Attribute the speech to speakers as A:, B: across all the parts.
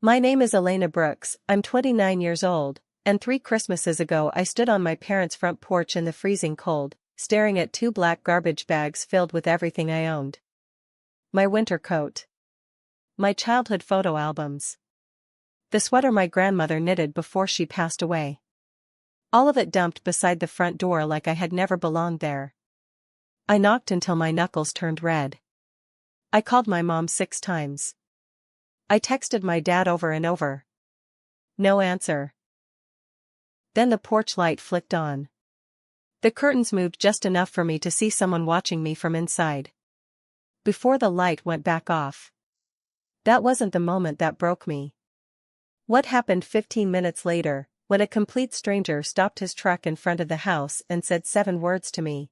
A: My name is Elena Brooks, I'm 29 years old, and 3 Christmases ago I stood on my parents' front porch in the freezing cold, staring at 2 black garbage bags filled with everything I owned. My winter coat. My childhood photo albums. The sweater my grandmother knitted before she passed away. All of it dumped beside the front door like I had never belonged there. I knocked until my knuckles turned red. I called my mom 6 times. I texted my dad over and over. No answer. Then the porch light flicked on. The curtains moved just enough for me to see someone watching me from inside. Before the light went back off. That wasn't the moment that broke me. What happened 15 minutes later, when a complete stranger stopped his truck in front of the house and said 7 words to me.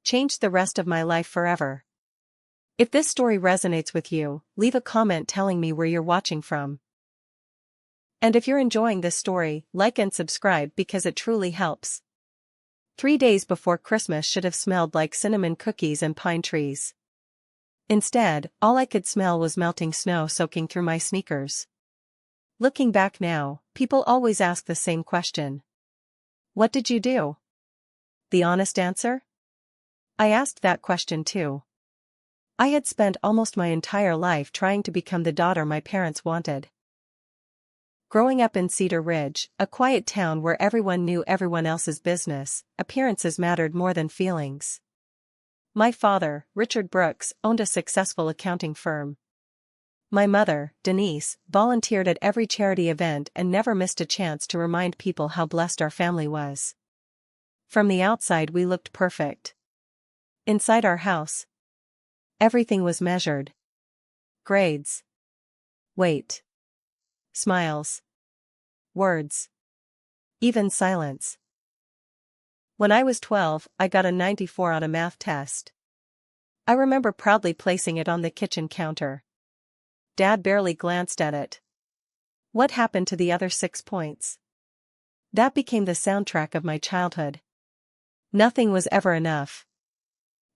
A: Changed the rest of my life forever. If this story resonates with you, leave a comment telling me where you're watching from. And if you're enjoying this story, like and subscribe because it truly helps. 3 days before Christmas should have smelled like cinnamon cookies and pine trees. Instead, all I could smell was melting snow soaking through my sneakers. Looking back now, people always ask the same question. What did you do? The honest answer? I asked that question too. I had spent almost my entire life trying to become the daughter my parents wanted. Growing up in Cedar Ridge, a quiet town where everyone knew everyone else's business, appearances mattered more than feelings. My father, Richard Brooks, owned a successful accounting firm. My mother, Denise, volunteered at every charity event and never missed a chance to remind people how blessed our family was. From the outside we looked perfect. Inside our house, everything was measured. Grades. Weight. Smiles. Words. Even silence. When I was 12, I got a 94 on a math test. I remember proudly placing it on the kitchen counter. Dad barely glanced at it. What happened to the other 6 points? That became the soundtrack of my childhood. Nothing was ever enough.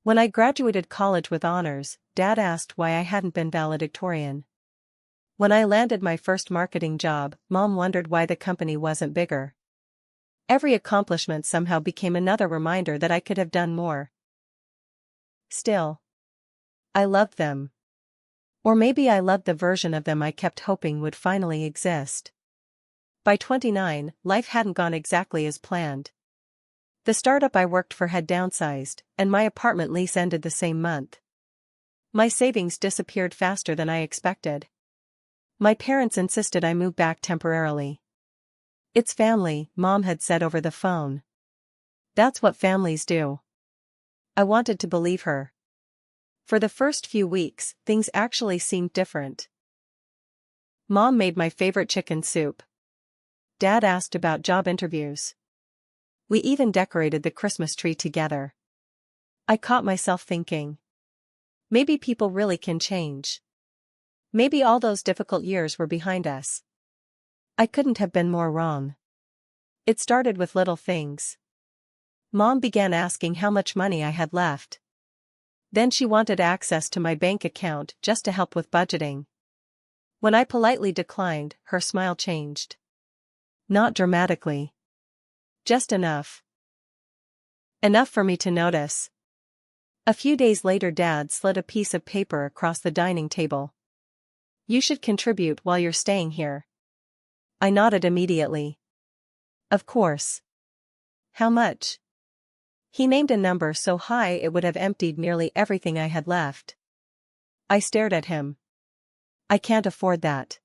A: When I graduated college with honors, Dad asked why I hadn't been valedictorian. When I landed my first marketing job, Mom wondered why the company wasn't bigger. Every accomplishment somehow became another reminder that I could have done more. Still, I loved them. Or maybe I loved the version of them I kept hoping would finally exist. By 29, life hadn't gone exactly as planned. The startup I worked for had downsized, and my apartment lease ended the same month. My savings disappeared faster than I expected. My parents insisted I move back temporarily. It's family, Mom had said over the phone. That's what families do. I wanted to believe her. For the first few weeks, things actually seemed different. Mom made my favorite chicken soup. Dad asked about job interviews. We even decorated the Christmas tree together. I caught myself thinking. Maybe people really can change. Maybe all those difficult years were behind us. I couldn't have been more wrong. It started with little things. Mom began asking how much money I had left. Then she wanted access to my bank account just to help with budgeting. When I politely declined, her smile changed. Not dramatically. Just enough. Enough for me to notice. A few days later Dad slid a piece of paper across the dining table. You should contribute while you're staying here. I nodded immediately. Of course. How much? He named a number so high it would have emptied nearly everything I had left. I stared at him. I can't afford that.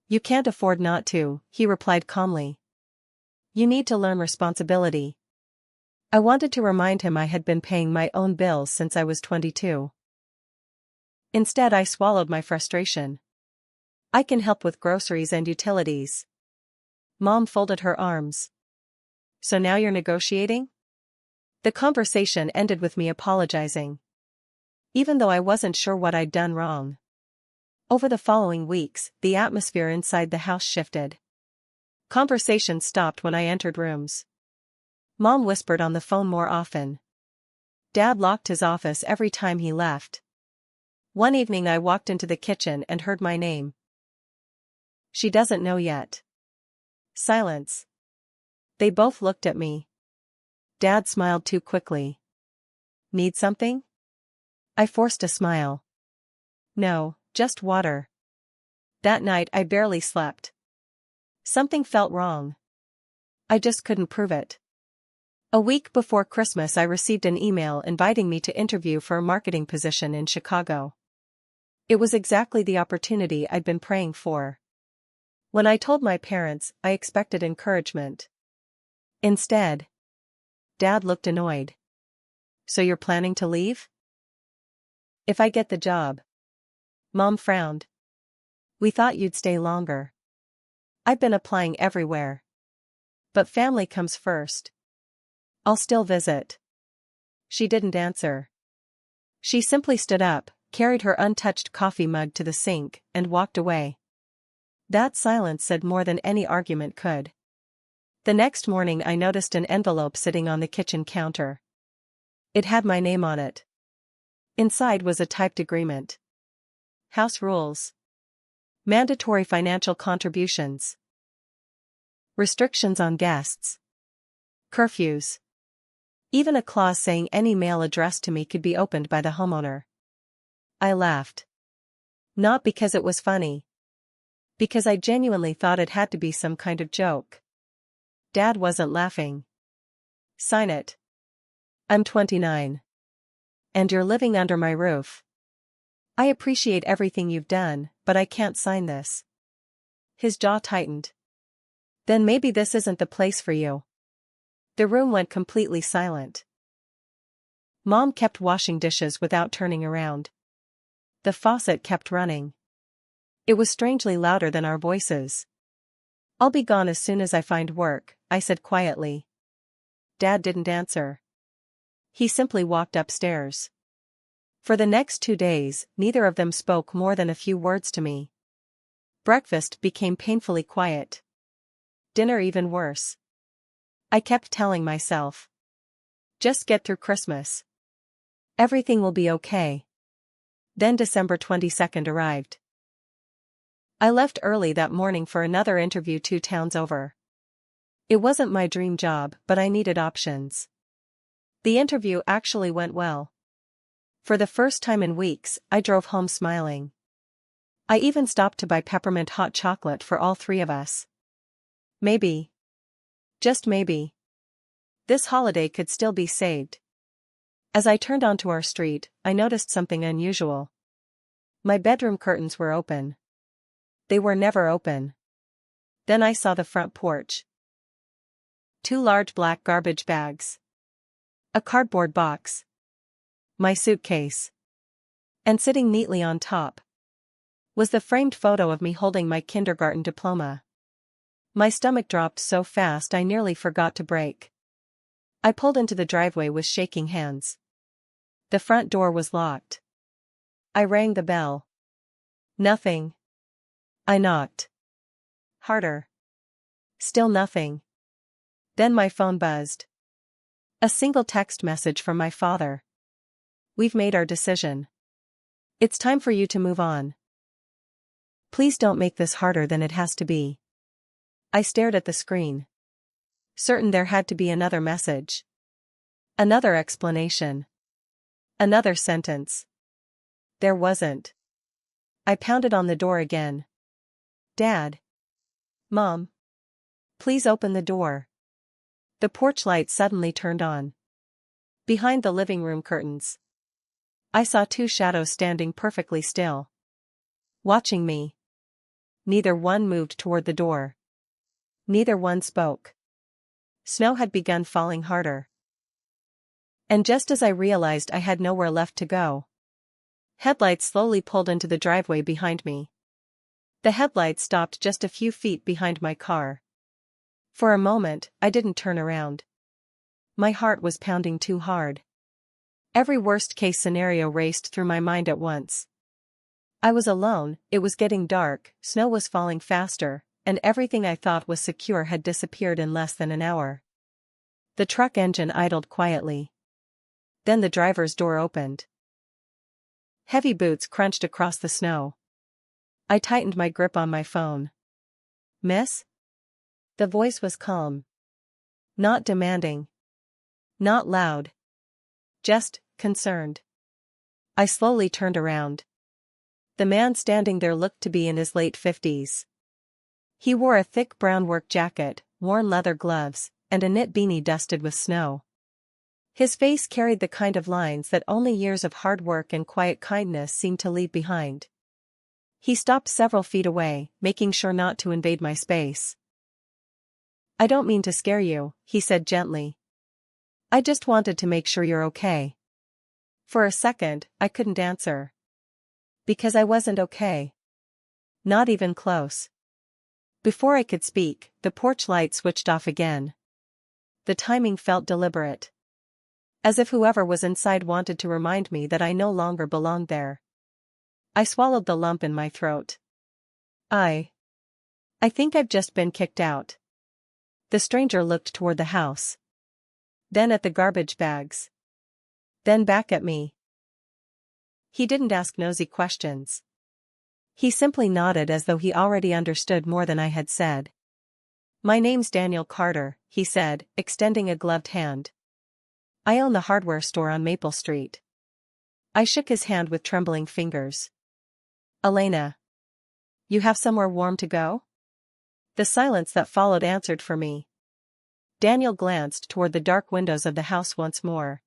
A: You can't afford not to, he replied calmly. You need to learn responsibility. I wanted to remind him I had been paying my own bills since I was 22. Instead I swallowed my frustration. I can help with groceries and utilities. Mom folded her arms. So now you're negotiating? The conversation ended with me apologizing. Even though I wasn't sure what I'd done wrong. Over the following weeks, the atmosphere inside the house shifted. Conversations stopped when I entered rooms. Mom whispered on the phone more often. Dad locked his office every time he left. One evening I walked into the kitchen and heard my name. She doesn't know yet. Silence. They both looked at me. Dad smiled too quickly. Need something? I forced a smile. No, just water. That night I barely slept. Something felt wrong. I just couldn't prove it. A week before Christmas I received an email inviting me to interview for a marketing position in Chicago. It was exactly the opportunity I'd been praying for. When I told my parents, I expected encouragement. Instead, Dad looked annoyed. So you're planning to leave? If I get the job. Mom frowned. We thought you'd stay longer. I've been applying everywhere. But family comes first. I'll still visit. She didn't answer. She simply stood up, carried her untouched coffee mug to the sink, and walked away. That silence said more than any argument could. The next morning I noticed an envelope sitting on the kitchen counter. It had my name on it. Inside was a typed agreement. House rules. Mandatory financial contributions. Restrictions on guests. Curfews. Even a clause saying any mail addressed to me could be opened by the homeowner. I laughed. Not because it was funny. Because I genuinely thought it had to be some kind of joke. Dad wasn't laughing. Sign it. I'm 29. And you're living under my roof. I appreciate everything you've done, but I can't sign this. His jaw tightened. Then maybe this isn't the place for you. The room went completely silent. Mom kept washing dishes without turning around. The faucet kept running. It was strangely louder than our voices. I'll be gone as soon as I find work, I said quietly. Dad didn't answer. He simply walked upstairs. For the next 2 days, neither of them spoke more than a few words to me. Breakfast became painfully quiet. Dinner even worse. I kept telling myself. Just get through Christmas. Everything will be okay. Then December 22nd arrived. I left early that morning for another interview 2 towns over. It wasn't my dream job, but I needed options. The interview actually went well. For the first time in weeks, I drove home smiling. I even stopped to buy peppermint hot chocolate for all 3 of us. Maybe. Just maybe. This holiday could still be saved. As I turned onto our street, I noticed something unusual. My bedroom curtains were open. They were never open. Then I saw the front porch. 2 large black garbage bags. A cardboard box. My suitcase. And sitting neatly on top was the framed photo of me holding my kindergarten diploma. My stomach dropped so fast I nearly forgot to brake. I pulled into the driveway with shaking hands. The front door was locked. I rang the bell. Nothing. I knocked. Harder. Still nothing. Then my phone buzzed. A single text message from my father. We've made our decision. It's time for you to move on. Please don't make this harder than it has to be. I stared at the screen. Certain there had to be another message. Another explanation. Another sentence. There wasn't. I pounded on the door again. Dad. Mom. Please open the door. The porch light suddenly turned on. Behind the living room curtains, I saw 2 shadows standing perfectly still. Watching me. Neither one moved toward the door. Neither one spoke. Snow had begun falling harder. And just as I realized I had nowhere left to go, headlights slowly pulled into the driveway behind me. The headlights stopped just a few feet behind my car. For a moment, I didn't turn around. My heart was pounding too hard. Every worst-case scenario raced through my mind at once. I was alone, it was getting dark, snow was falling faster, and everything I thought was secure had disappeared in less than an hour. The truck engine idled quietly. Then the driver's door opened. Heavy boots crunched across the snow. I tightened my grip on my phone. Miss? The voice was calm. Not demanding. Not loud. Just concerned. I slowly turned around. The man standing there looked to be in his late 50s. He wore a thick brown work jacket, worn leather gloves, and a knit beanie dusted with snow. His face carried the kind of lines that only years of hard work and quiet kindness seemed to leave behind. He stopped several feet away, making sure not to invade my space. "I don't mean to scare you," he said gently. "I just wanted to make sure you're okay." For a second, I couldn't answer. Because I wasn't okay. Not even close. Before I could speak, the porch light switched off again. The timing felt deliberate. As if whoever was inside wanted to remind me that I no longer belonged there. I swallowed the lump in my throat. I think I've just been kicked out." The stranger looked toward the house. Then at the garbage bags. Then back at me. He didn't ask nosy questions. He simply nodded as though he already understood more than I had said. "My name's Daniel Carter," he said, extending a gloved hand. "I own the hardware store on Maple Street." I shook his hand with trembling fingers. "Elena. You have somewhere warm to go?" The silence that followed answered for me. Daniel glanced toward the dark windows of the house once more.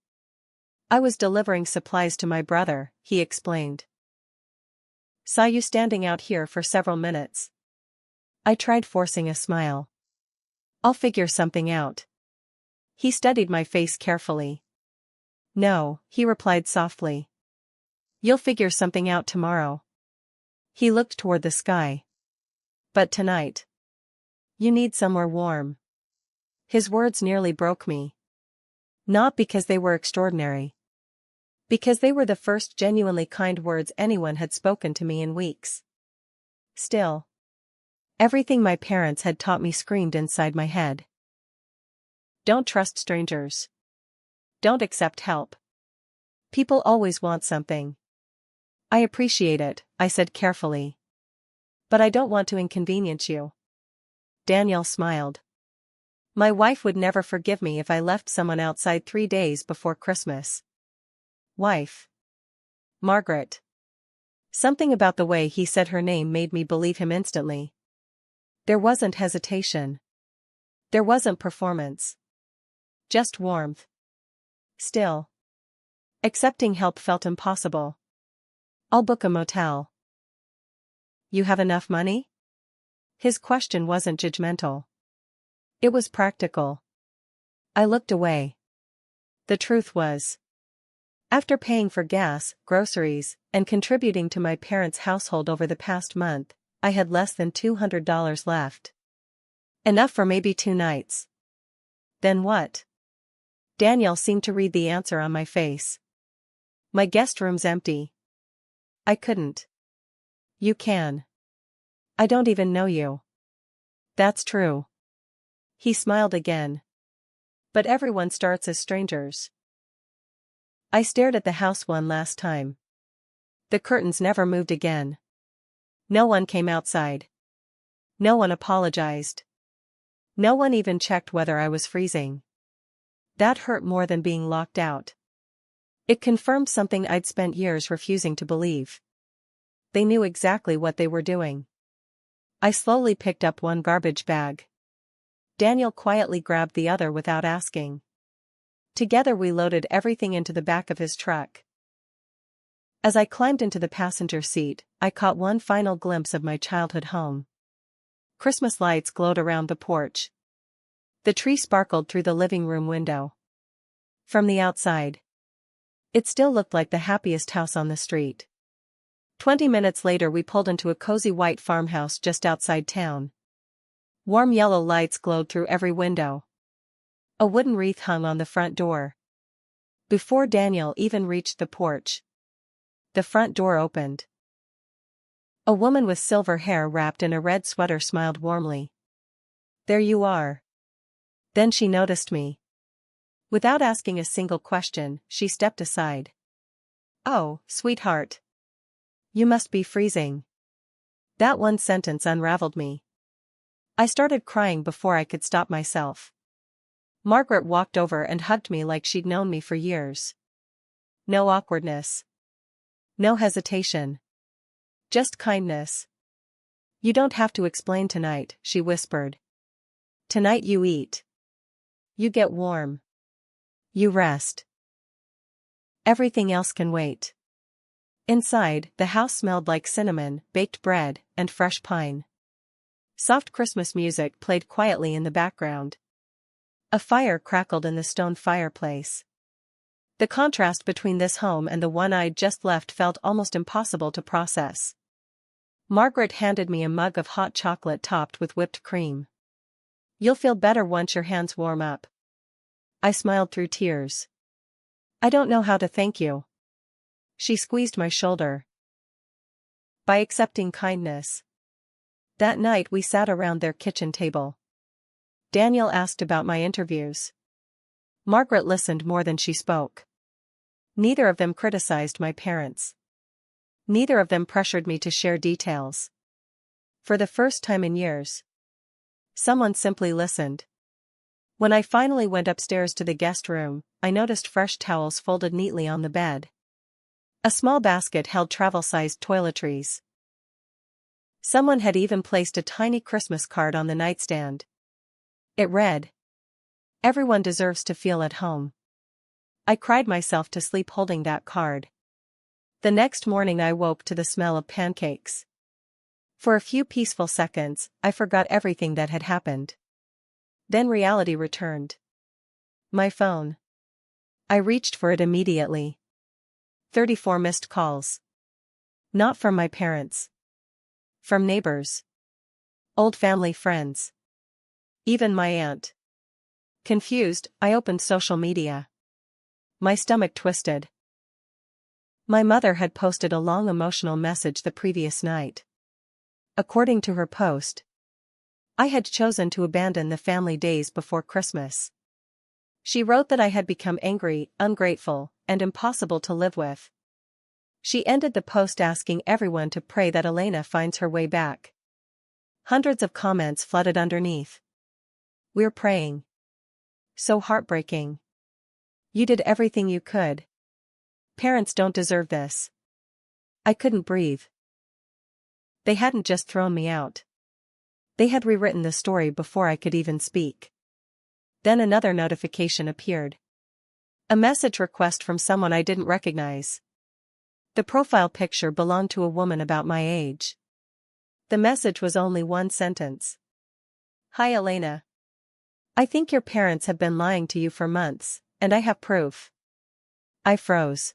A: "I was delivering supplies to my brother," he explained. "Saw you standing out here for several minutes." I tried forcing a smile. "I'll figure something out." He studied my face carefully. "No," he replied softly. "You'll figure something out tomorrow." He looked toward the sky. "But tonight. You need somewhere warm." His words nearly broke me. Not because they were extraordinary. Because they were the first genuinely kind words anyone had spoken to me in weeks. Still, everything my parents had taught me screamed inside my head. Don't trust strangers. Don't accept help. People always want something. "I appreciate it," I said carefully. "But I don't want to inconvenience you." Daniel smiled. "My wife would never forgive me if I left someone outside 3 days before Christmas." Wife. Margaret. Something about the way he said her name made me believe him instantly. There wasn't hesitation. There wasn't performance. Just warmth. Still, accepting help felt impossible. "I'll book a motel." "You have enough money?" His question wasn't judgmental. It was practical. I looked away. The truth was, after paying for gas, groceries, and contributing to my parents' household over the past month, I had less than $200 left. Enough for maybe 2 nights. Then what? Daniel seemed to read the answer on my face. "My guest room's empty." I couldn't. "You can." "I don't even know you." "That's true." He smiled again. "But everyone starts as strangers." I stared at the house one last time. The curtains never moved again. No one came outside. No one apologized. No one even checked whether I was freezing. That hurt more than being locked out. It confirmed something I'd spent years refusing to believe. They knew exactly what they were doing. I slowly picked up one garbage bag. Daniel quietly grabbed the other without asking. Together we loaded everything into the back of his truck. As I climbed into the passenger seat, I caught one final glimpse of my childhood home. Christmas lights glowed around the porch. The tree sparkled through the living room window. From the outside, it still looked like the happiest house on the street. 20 minutes later we pulled into a cozy white farmhouse just outside town. Warm yellow lights glowed through every window. A wooden wreath hung on the front door. Before Daniel even reached the porch, the front door opened. A woman with silver hair wrapped in a red sweater smiled warmly. "There you are." Then she noticed me. Without asking a single question, she stepped aside. "Oh, sweetheart. You must be freezing." That one sentence unraveled me. I started crying before I could stop myself. Margaret walked over and hugged me like she'd known me for years. No awkwardness. No hesitation. Just kindness. "You don't have to explain tonight," she whispered. "Tonight you eat. You get warm. You rest. Everything else can wait." Inside, the house smelled like cinnamon, baked bread, and fresh pine. Soft Christmas music played quietly in the background. A fire crackled in the stone fireplace. The contrast between this home and the one I'd just left felt almost impossible to process. Margaret handed me a mug of hot chocolate topped with whipped cream. "You'll feel better once your hands warm up." I smiled through tears. "I don't know how to thank you." She squeezed my shoulder. "By accepting kindness." That night we sat around their kitchen table. Daniel asked about my interviews. Margaret listened more than she spoke. Neither of them criticized my parents. Neither of them pressured me to share details. For the first time in years, someone simply listened. When I finally went upstairs to the guest room, I noticed fresh towels folded neatly on the bed. A small basket held travel-sized toiletries. Someone had even placed a tiny Christmas card on the nightstand. It read, "Everyone deserves to feel at home." I cried myself to sleep holding that card. The next morning I woke to the smell of pancakes. For a few peaceful seconds, I forgot everything that had happened. Then reality returned. My phone. I reached for it immediately. 34 missed calls. Not from my parents. From neighbors. Old family friends. Even my aunt. Confused, I opened social media. My stomach twisted. My mother had posted a long emotional message the previous night. According to her post, I had chosen to abandon the family days before Christmas. She wrote that I had become angry, ungrateful, and impossible to live with. She ended the post asking everyone to pray that Elena finds her way back. Hundreds of comments flooded underneath. "We're praying." "So heartbreaking." "You did everything you could." "Parents don't deserve this." I couldn't breathe. They hadn't just thrown me out. They had rewritten the story before I could even speak. Then another notification appeared. A message request from someone I didn't recognize. The profile picture belonged to a woman about my age. The message was only one sentence. "Hi Elena. I think your parents have been lying to you for months, and I have proof." I froze.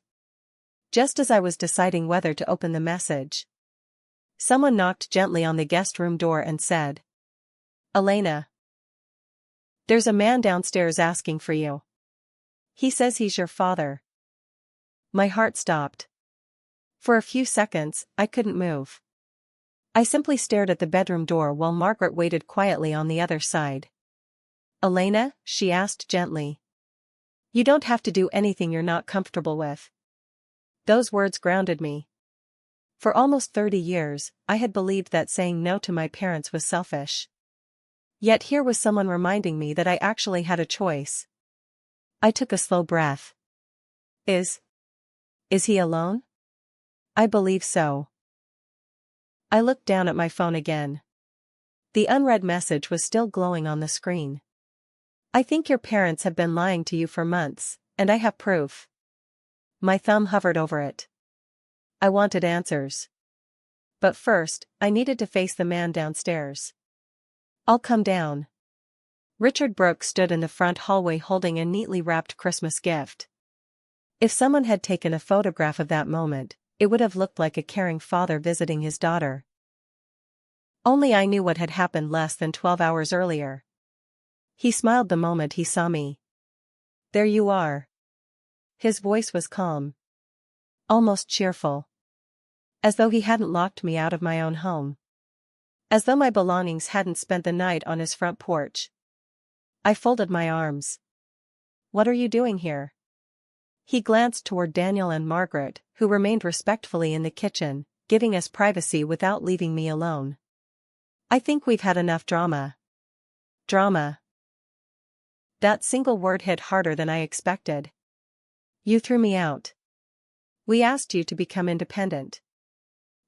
A: Just as I was deciding whether to open the message, someone knocked gently on the guest room door and said, "Elena. There's a man downstairs asking for you. He says he's your father." My heart stopped. For a few seconds, I couldn't move. I simply stared at the bedroom door while Margaret waited quietly on the other side. "Elena," she asked gently. "You don't have to do anything you're not comfortable with." Those words grounded me. For almost 30 years, I had believed that saying no to my parents was selfish. Yet here was someone reminding me that I actually had a choice. I took a slow breath. Is he alone? I believe so. I looked down at my phone again. The unread message was still glowing on the screen. "I think your parents have been lying to you for months, and I have proof." My thumb hovered over it. I wanted answers. But first, I needed to face the man downstairs. "I'll come down." Richard Brooks stood in the front hallway holding a neatly wrapped Christmas gift. If someone had taken a photograph of that moment, it would have looked like a caring father visiting his daughter. Only I knew what had happened less than 12 hours earlier. He smiled the moment he saw me. "There you are." His voice was calm. Almost cheerful. As though he hadn't locked me out of my own home. As though my belongings hadn't spent the night on his front porch. I folded my arms. "What are you doing here?" He glanced toward Daniel and Margaret, who remained respectfully in the kitchen, giving us privacy without leaving me alone. "I think we've had enough drama." Drama. That single word hit harder than I expected. You threw me out. We asked you to become independent.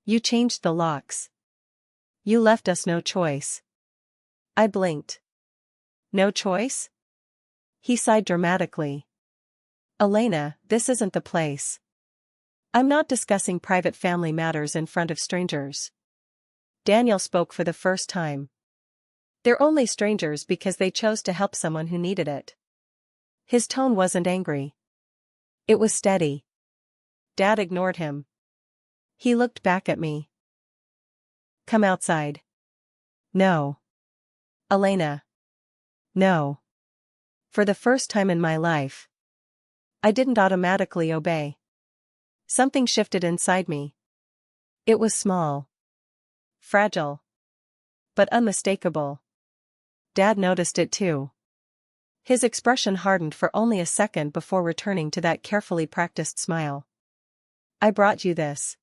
A: You changed the locks. You left us no choice. I blinked. No choice? He sighed dramatically. Elena, this isn't the place. I'm not discussing private family matters in front of strangers. Daniel spoke for the first time. They're only strangers because they chose to help someone who needed it. His tone wasn't angry. It was steady. Dad ignored him. He looked back at me. Come outside. No. Elena. No. For the first time in my life. I didn't automatically obey. Something shifted inside me. It was small. Fragile. But unmistakable. Dad noticed it too. His expression hardened for only a second before returning to that carefully practiced smile. I brought you this.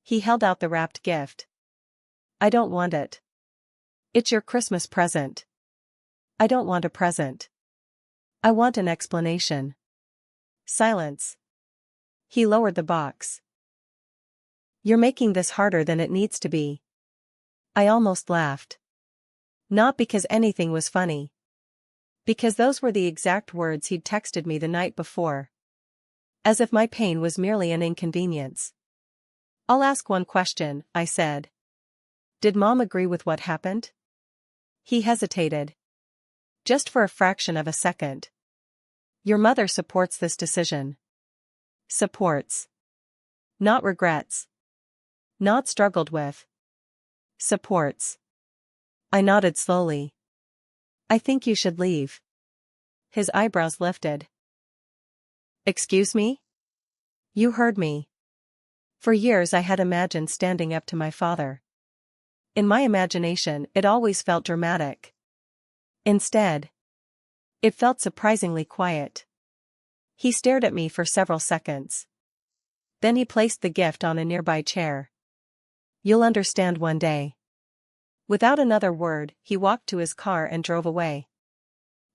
A: He held out the wrapped gift. I don't want it. It's your Christmas present. I don't want a present. I want an explanation. Silence. He lowered the box. You're making this harder than it needs to be. I almost laughed. Not because anything was funny. Because those were the exact words he'd texted me the night before. As if my pain was merely an inconvenience. I'll ask one question, I said. Did Mom agree with what happened? He hesitated. Just for a fraction of a second. Your mother supports this decision. Supports. Not regrets. Not struggled with. Supports. I nodded slowly. I think you should leave. His eyebrows lifted. Excuse me? You heard me. For years I had imagined standing up to my father. In my imagination, it always felt dramatic. Instead, it felt surprisingly quiet. He stared at me for several seconds. Then he placed the gift on a nearby chair. You'll understand one day. Without another word, he walked to his car and drove away.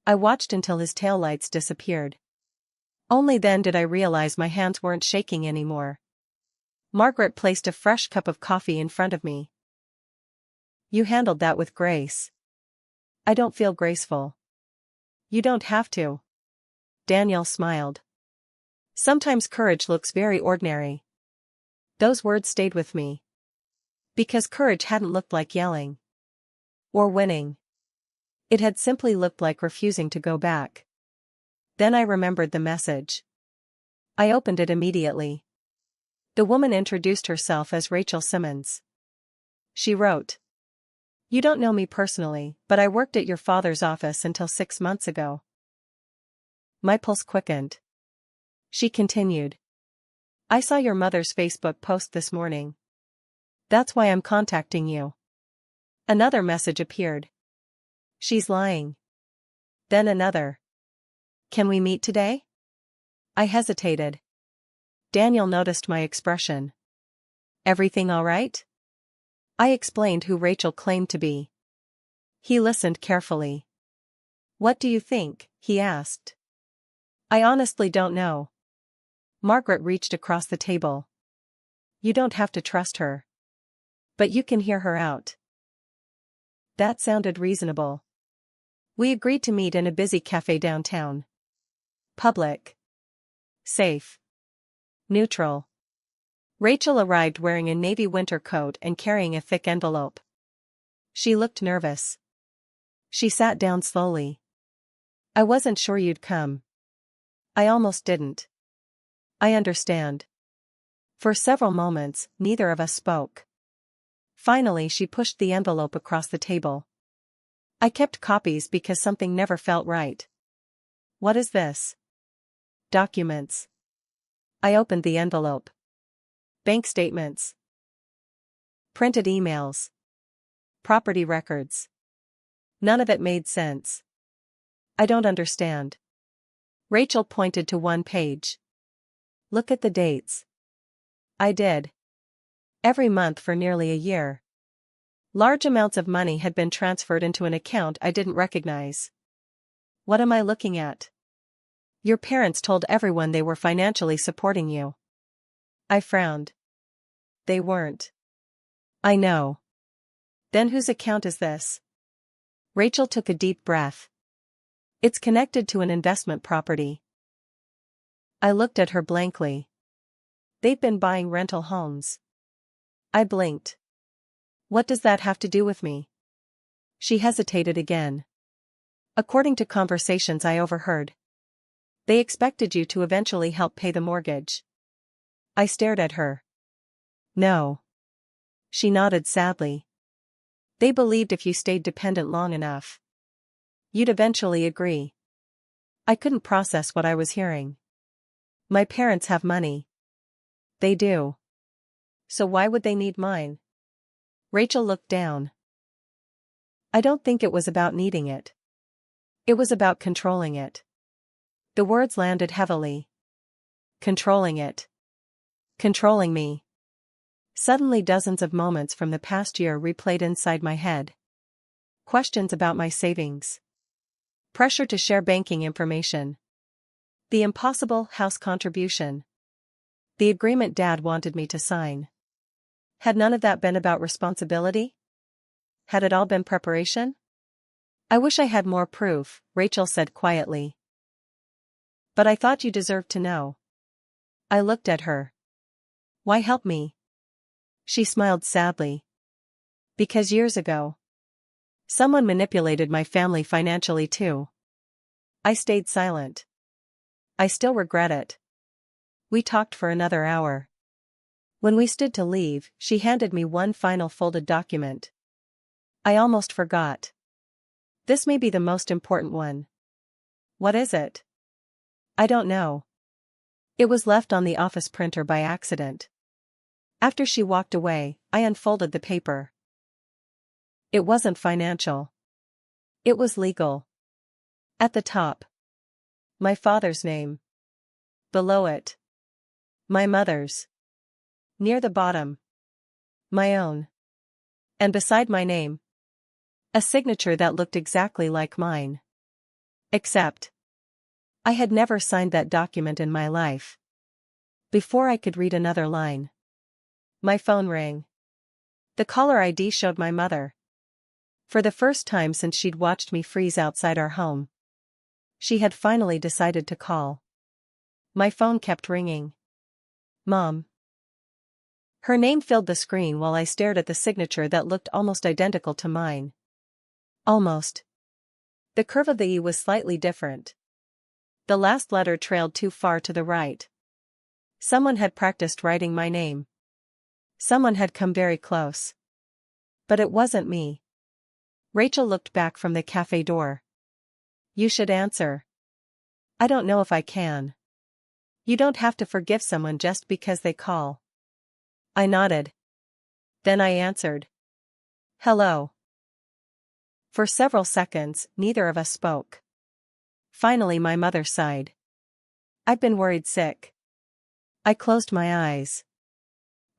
A: I watched until his taillights disappeared. Only then did I realize my hands weren't shaking anymore. Margaret placed a fresh cup of coffee in front of me. You handled that with grace. I don't feel graceful. You don't have to. Daniel smiled. Sometimes courage looks very ordinary. Those words stayed with me. Because courage hadn't looked like yelling. Or winning. It had simply looked like refusing to go back. Then I remembered the message. I opened it immediately. The woman introduced herself as Rachel Simmons. She wrote. You don't know me personally, but I worked at your father's office until 6 months ago. My pulse quickened. She continued. I saw your mother's Facebook post this morning. That's why I'm contacting you. Another message appeared. She's lying. Then another. Can we meet today? I hesitated. Daniel noticed my expression. Everything all right? I explained who Rachel claimed to be. He listened carefully. What do you think? He asked. I honestly don't know. Margaret reached across the table. You don't have to trust her. But you can hear her out. That sounded reasonable. We agreed to meet in a busy cafe downtown. Public. Safe. Neutral. Rachel arrived wearing a navy winter coat and carrying a thick envelope. She looked nervous. She sat down slowly. I wasn't sure you'd come. I almost didn't. I understand. For several moments, neither of us spoke. Finally, she pushed the envelope across the table. I kept copies because something never felt right. What is this? Documents. I opened the envelope. Bank statements. Printed emails. Property records. None of it made sense. I don't understand. Rachel pointed to one page. Look at the dates. I did. Every month for nearly a year. Large amounts of money had been transferred into an account I didn't recognize. What am I looking at? Your parents told everyone they were financially supporting you. I frowned. They weren't. I know. Then whose account is this? Rachel took a deep breath. It's connected to an investment property. I looked at her blankly. They've been buying rental homes. I blinked. What does that have to do with me? She hesitated again. According to conversations I overheard, they expected you to eventually help pay the mortgage. I stared at her. No. She nodded sadly. They believed if you stayed dependent long enough, you'd eventually agree. I couldn't process what I was hearing. My parents have money. They do. So why would they need mine? Rachel looked down. I don't think it was about needing it. It was about controlling it. The words landed heavily. Controlling it. Controlling me. Suddenly dozens of moments from the past year replayed inside my head. Questions about my savings. Pressure to share banking information. The impossible house contribution. The agreement Dad wanted me to sign. Had none of that been about responsibility? Had it all been preparation? I wish I had more proof, Rachel said quietly. But I thought you deserved to know. I looked at her. Why help me? She smiled sadly. Because years ago, someone manipulated my family financially too. I stayed silent. I still regret it. We talked for another hour. When we stood to leave, she handed me one final folded document. I almost forgot. This may be the most important one. What is it? I don't know. It was left on the office printer by accident. After she walked away, I unfolded the paper. It wasn't financial. It was legal. At the top, my father's name. Below it, my mother's. Near the bottom, my own. And beside my name, a signature that looked exactly like mine. Except, I had never signed that document in my life. Before I could read another line, my phone rang. The caller ID showed my mother. For the first time since she'd watched me freeze outside our home, she had finally decided to call. My phone kept ringing. Mom. Her name filled the screen while I stared at the signature that looked almost identical to mine. Almost. The curve of the E was slightly different. The last letter trailed too far to the right. Someone had practiced writing my name. Someone had come very close. But it wasn't me. Rachel looked back from the cafe door. You should answer. I don't know if I can. You don't have to forgive someone just because they call. I nodded. Then I answered. Hello. For several seconds, neither of us spoke. Finally my mother sighed. I've been worried sick. I closed my eyes.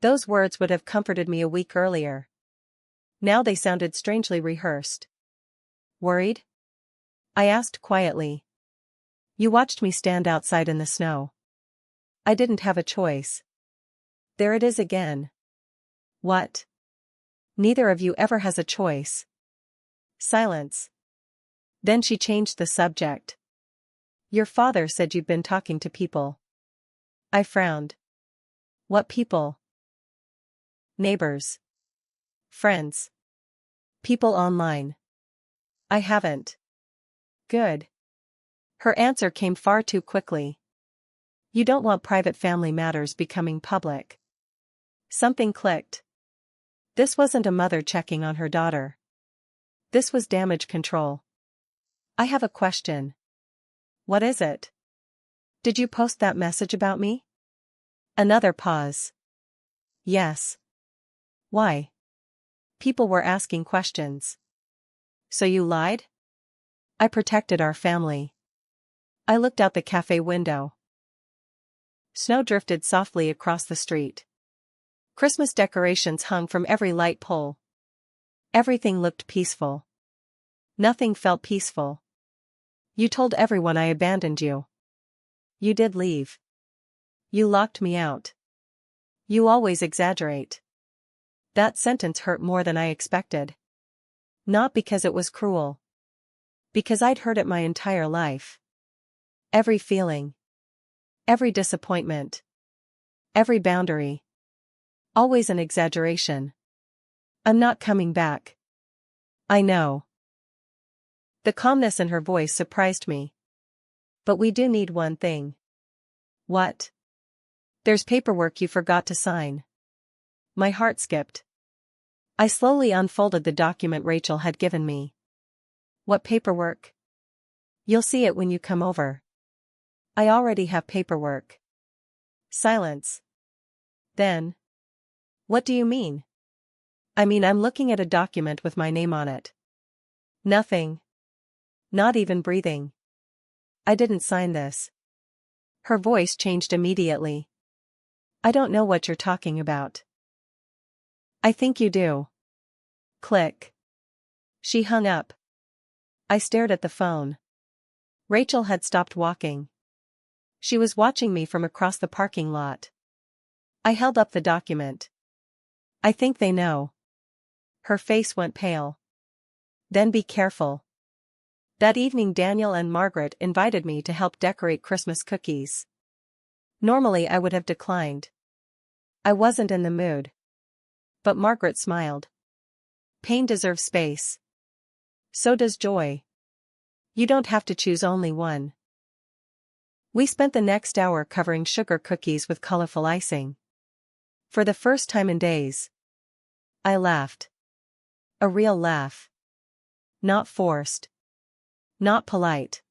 A: Those words would have comforted me a week earlier. Now they sounded strangely rehearsed. Worried? I asked quietly. You watched me stand outside in the snow. I didn't have a choice. There it is again. What? Neither of you ever has a choice. Silence. Then she changed the subject. Your father said you'd been talking to people. I frowned. What people? Neighbors. Friends. People online. I haven't. Good. Her answer came far too quickly. You don't want private family matters becoming public. Something clicked. This wasn't a mother checking on her daughter. This was damage control. I have a question. What is it? Did you post that message about me? Another pause. Yes. Why? People were asking questions. So you lied? I protected our family. I looked out the cafe window. Snow drifted softly across the street. Christmas decorations hung from every light pole. Everything looked peaceful. Nothing felt peaceful. You told everyone I abandoned you. You did leave. You locked me out. You always exaggerate. That sentence hurt more than I expected. Not because it was cruel. Because I'd heard it my entire life. Every feeling. Every disappointment. Every boundary. Always an exaggeration. I'm not coming back. I know. The calmness in her voice surprised me. But we do need one thing. What? There's paperwork you forgot to sign. My heart skipped. I slowly unfolded the document Rachel had given me. What paperwork? You'll see it when you come over. I already have paperwork. Silence. Then. What do you mean? I mean, I'm looking at a document with my name on it. Nothing. Not even breathing. I didn't sign this. Her voice changed immediately. I don't know what you're talking about. I think you do. Click. She hung up. I stared at the phone. Rachel had stopped walking. She was watching me from across the parking lot. I held up the document. I think they know. Her face went pale. Then be careful. That evening Daniel and Margaret invited me to help decorate Christmas cookies. Normally I would have declined. I wasn't in the mood. But Margaret smiled. Pain deserves space. So does joy. You don't have to choose only one. We spent the next hour covering sugar cookies with colorful icing. For the first time in days. I laughed. A real laugh. Not forced. Not polite.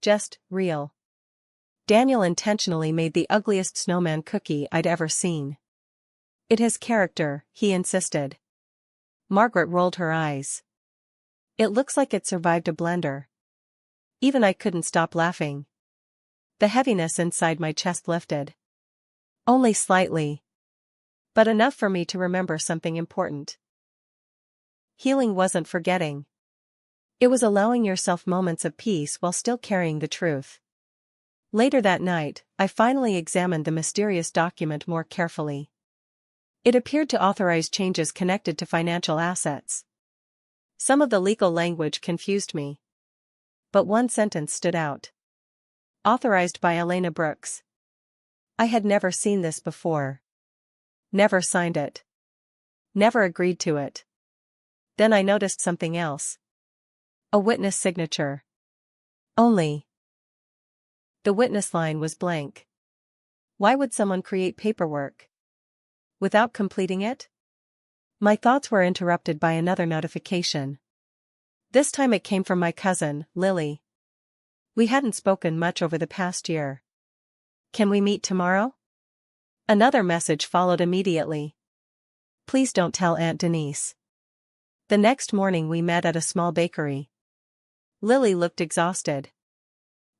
A: Just real. Daniel intentionally made the ugliest snowman cookie I'd ever seen. It has character, he insisted. Margaret rolled her eyes. It looks like it survived a blender. Even I couldn't stop laughing. The heaviness inside my chest lifted. Only slightly. But enough for me to remember something important. Healing wasn't forgetting. It was allowing yourself moments of peace while still carrying the truth. Later that night, I finally examined the mysterious document more carefully. It appeared to authorize changes connected to financial assets. Some of the legal language confused me. But one sentence stood out. Authorized by Elena Brooks. I had never seen this before. Never signed it. Never agreed to it. Then I noticed something else. A witness signature. Only. The witness line was blank. Why would someone create paperwork without completing it? My thoughts were interrupted by another notification. This time it came from my cousin, Lily. We hadn't spoken much over the past year. Can we meet tomorrow? Another message followed immediately. Please don't tell Aunt Denise. The next morning we met at a small bakery. Lily looked exhausted.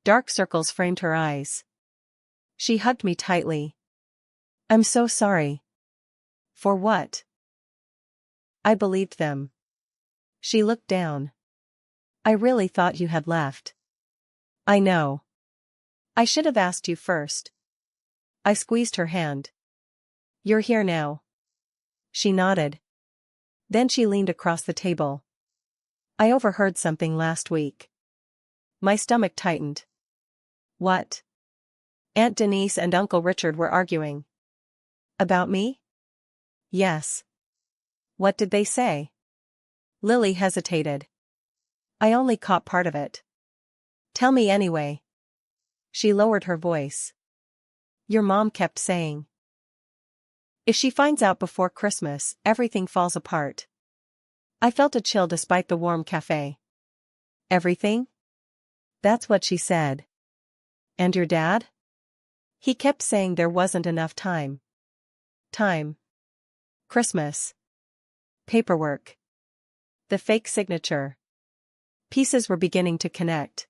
A: Dark circles framed her eyes. She hugged me tightly. I'm so sorry. For what? I believed them. She looked down. I really thought you had left. I know. I should have asked you first. I squeezed her hand. You're here now. She nodded. Then she leaned across the table. I overheard something last week. My stomach tightened. What? Aunt Denise and Uncle Richard were arguing. About me? Yes. What did they say? Lily hesitated. I only caught part of it. Tell me anyway. She lowered her voice. Your mom kept saying. If she finds out before Christmas, everything falls apart. I felt a chill despite the warm cafe. Everything? That's what she said. And your dad? He kept saying there wasn't enough time. Time. Christmas. Paperwork. The fake signature. Pieces were beginning to connect.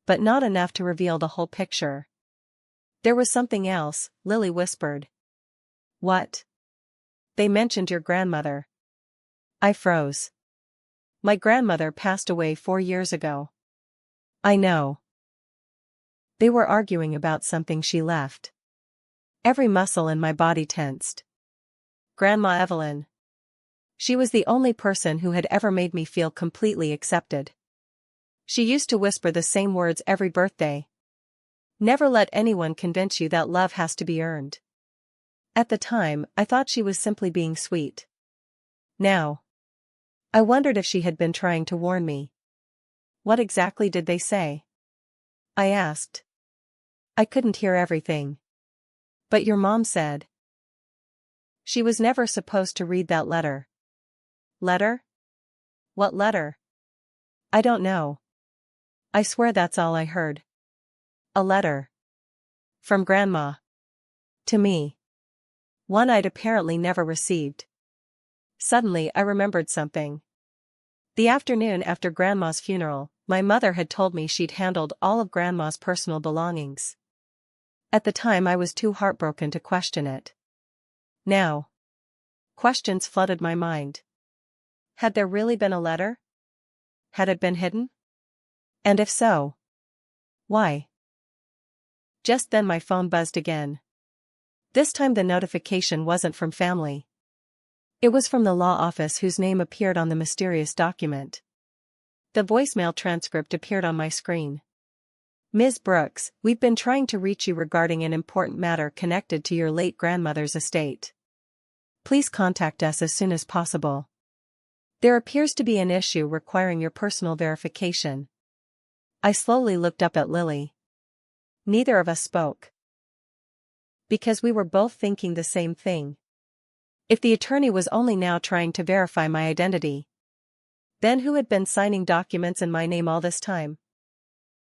A: But not enough to reveal the whole picture. There was something else, Lily whispered. What? They mentioned your grandmother. I froze. My grandmother passed away 4 years ago. I know. They were arguing about something she left. Every muscle in my body tensed. Grandma Evelyn. She was the only person who had ever made me feel completely accepted. She used to whisper the same words every birthday. Never let anyone convince you that love has to be earned. At the time, I thought she was simply being sweet. Now, I wondered if she had been trying to warn me. What exactly did they say? I asked. I couldn't hear everything. But your mom said. She was never supposed to read that letter. Letter? What letter? I don't know. I swear that's all I heard. A letter. From Grandma. To me. One I'd apparently never received. Suddenly I remembered something. The afternoon after Grandma's funeral, my mother had told me she'd handled all of Grandma's personal belongings. At the time I was too heartbroken to question it. Now, questions flooded my mind. Had there really been a letter? Had it been hidden? And if so, why? Just then my phone buzzed again. This time the notification wasn't from family. It was from the law office whose name appeared on the mysterious document. The voicemail transcript appeared on my screen. Ms. Brooks, we've been trying to reach you regarding an important matter connected to your late grandmother's estate. Please contact us as soon as possible. There appears to be an issue requiring your personal verification. I slowly looked up at Lily. Neither of us spoke. Because we were both thinking the same thing. If the attorney was only now trying to verify my identity, then who had been signing documents in my name all this time?